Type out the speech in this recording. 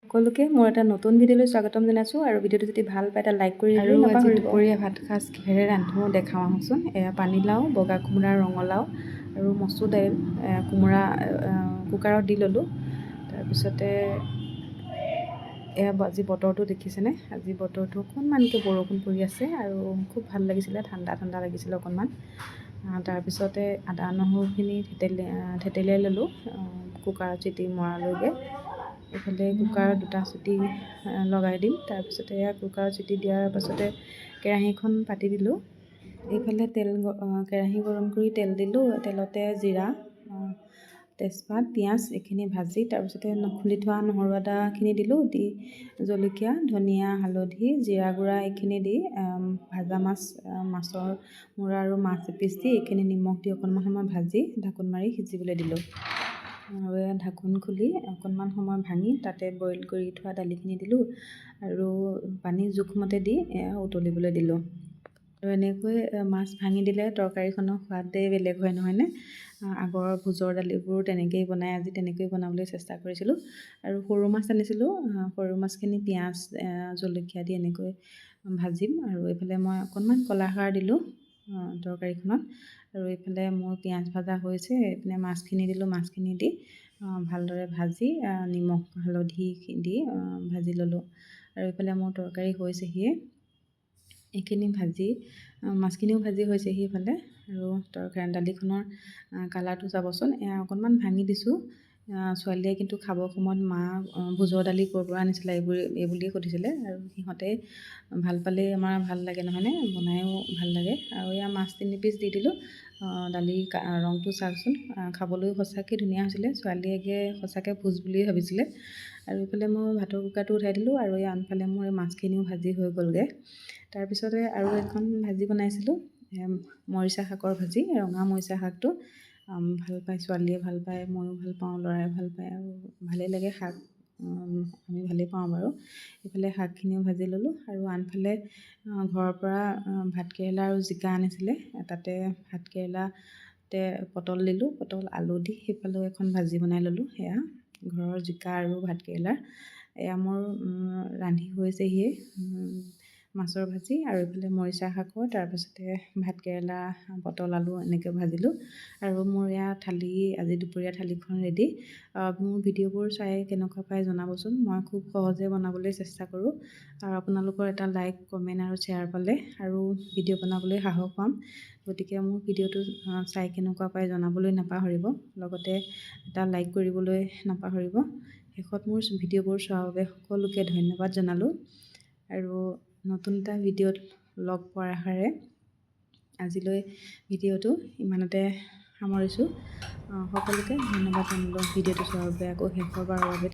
সকলোকে মোৰ এটা নতুন ভিডিঅ'লৈ স্বাগতম জনাইছোঁ আৰু ভিডিঅ'টো যদি ভাল পায় এটা লাইক কৰি আৰু আজি দুপৰীয়া ভাত সাজ কিহেৰে ৰান্ধো দেখাওঁ আহকচোন। এয়া পানীলাও, বগা কোমোৰা, ৰঙালাও আৰু মচুৰ দাইল, কোমোৰা কুকাৰত দি ল'লোঁ। তাৰপিছতে এয়া আজি বতৰটো দেখিছেনে? আজি বতৰটো অকণমানকৈ বৰষুণ পৰি আছে আৰু খুব ভাল লাগিছিলে, ঠাণ্ডা ঠাণ্ডা লাগিছিলে অকণমান। তাৰপিছতে আদা নহৰুখিনি থেতেলিয়াই ল'লোঁ কুকাৰত চিটি মৰালৈকে। এইফালে কুকাৰত 2টা চিটি লগাই দিম। তাৰপিছতে এয়া কুকাৰত চিটি দিয়াৰ পাছতে কেৰাহীখন পাতি দিলোঁ। এইফালে কেৰাহী গৰম কৰি তেল দিলোঁ। তেলতে জিৰা, তেজপাত, পিঁয়াজ এইখিনি ভাজি তাৰপিছতে খুন্দি থোৱা নহৰু আদাখিনি দিলোঁ। দি জলকীয়া, ধনিয়া, হালধি, জিৰা গুড়া এইখিনি দি ভাজা মাছৰ মূৰা আৰু মাছ এপিচ দি এইখিনি নিমখ দি অকণমান সময় ভাজি ঢাকোন মাৰি সিজিবলৈ দিলোঁ। আৰু এয়া ঢাকোন খুলি অকণমান সময় ভাঙি তাতে বইল কৰি থোৱা দালিখিনি দিলোঁ আৰু পানী জোখমতে দি উতলিবলৈ দিলোঁ। আৰু এনেকৈ মাছ ভাঙি দিলে তৰকাৰীখনৰ সোৱাদেই বেলেগ হয়, নহয়নে? আগৰ ভোজৰ দালিবোৰ তেনেকৈয়ে বনাই, আজি তেনেকৈয়ে বনাবলৈ চেষ্টা কৰিছিলোঁ। আৰু সৰু মাছ আনিছিলোঁ, সৰু মাছখিনি পিঁয়াজ জলকীয়া দি এনেকৈ ভাজিম। আৰু এইফালে মই অকণমান কলাখাৰ দিলোঁ তৰকাৰীখনত। আৰু এইফালে মোৰ পিঁয়াজ ভাজা হৈছে, এইপিনে মাছখিনি দিলোঁ, মাছখিনি দি ভালদৰে ভাজি নিমখ হালধি দি ভাজি ল'লোঁ। আৰু এইফালে মোৰ তৰকাৰী হৈছেহিয়ে, এইখিনি ভাজি মাছখিনিও ভাজি হৈছেহি এইফালে। আৰু দালিখনৰ কালাৰটো চাবচোন, এয়া অকণমান ভাঙি দিছোঁ। ছোৱালীয়ে কিন্তু খাবৰ সময়ত মা ভোজৰ দালি ক'ৰ পৰা আনিছিলে এই বুলিয়ে সুধিছিলে। আৰু সিহঁতে ভাল পালেই আমাৰ ভাল লাগে, নহয়নে? বনায়ো ভাল লাগে। আৰু এয়া মাছ 3 পিচ দি দিলোঁ। দালিৰ ৰংটো চাওকচোন, খাবলৈও সঁচাকৈ ধুনীয়া হৈছিলে। ছোৱালীয়ে সঁচাকৈ ভোজ বুলিয়ে ভাবিছিলে। আৰু এইফালে মই ভাতৰ কুকাৰটো উঠাই দিলোঁ আৰু আনফালে মোৰ এই মাছখিনিও ভাজি হৈ গ'লগৈ। তাৰপিছতে আৰু এখন ভাজি বনাইছিলোঁ, মৰিচা শাকৰ ভাজি। ৰঙা মৰিচা শাকটো ভাল পায় ছোৱালীয়ে, ভাল পায়, ময়ো ভাল পাওঁ, ল'ৰাই ভাল পায় আৰু ভালেই লাগে শাক, আমি ভালেই পাওঁ বাৰু। এইফালে শাকখিনিও ভাজি ল'লোঁ। আৰু আনফালে ঘৰৰ পৰা ভাতকেৰেলা আৰু জিকা আনিছিলে, তাতে ভাতকেৰেলাতে পটল দিলোঁ, পটল আলু দি সেইফালেও এখন ভাজি বনাই ল'লোঁ। সেয়া ঘৰৰ জিকা আৰু ভাতকেৰেলাৰ এয়া মোৰ ৰান্ধি হৈছেহিয়ে মাছৰ ভাজি। আৰু এইফালে মৰিচা শাকৰ, তাৰপিছতে ভাতকেৰেলা, পটল আলু এনেকৈ ভাজিলোঁ। আৰু মোৰ এয়া থালি, আজি দুপৰীয়া থালিখন ৰেডি। মোৰ ভিডিঅ'বোৰ চাই কেনেকুৱা পায় জনাবচোন। মই খুব সহজে বনাবলৈ চেষ্টা কৰোঁ। আৰু আপোনালোকৰ এটা লাইক, কমেণ্ট আৰু শ্বেয়াৰ পালে আৰু ভিডিঅ' বনাবলৈ সাহস পাম। গতিকে মোৰ ভিডিঅ'টো চাই কেনেকুৱা পায় জনাবলৈ নাপাহৰিব। লগতে এটা লাইক কৰিবলৈ নাপাহৰিব। শেষত মোৰ ভিডিঅ'বোৰ চোৱাৰ বাবে সকলোকে ধন্যবাদ জনালোঁ। আৰু নতুন এটা ভিডিঅ'ত লগ পোৱাৰ আশাৰে আজিলৈ ভিডিঅ'টো ইমানতে সামৰিছোঁ। সকলোকে ধন্যবাদ জনালোঁ ভিডিঅ'টো চোৱাৰ বাবে, আকৌ শেষৰবাৰৰ বাবে।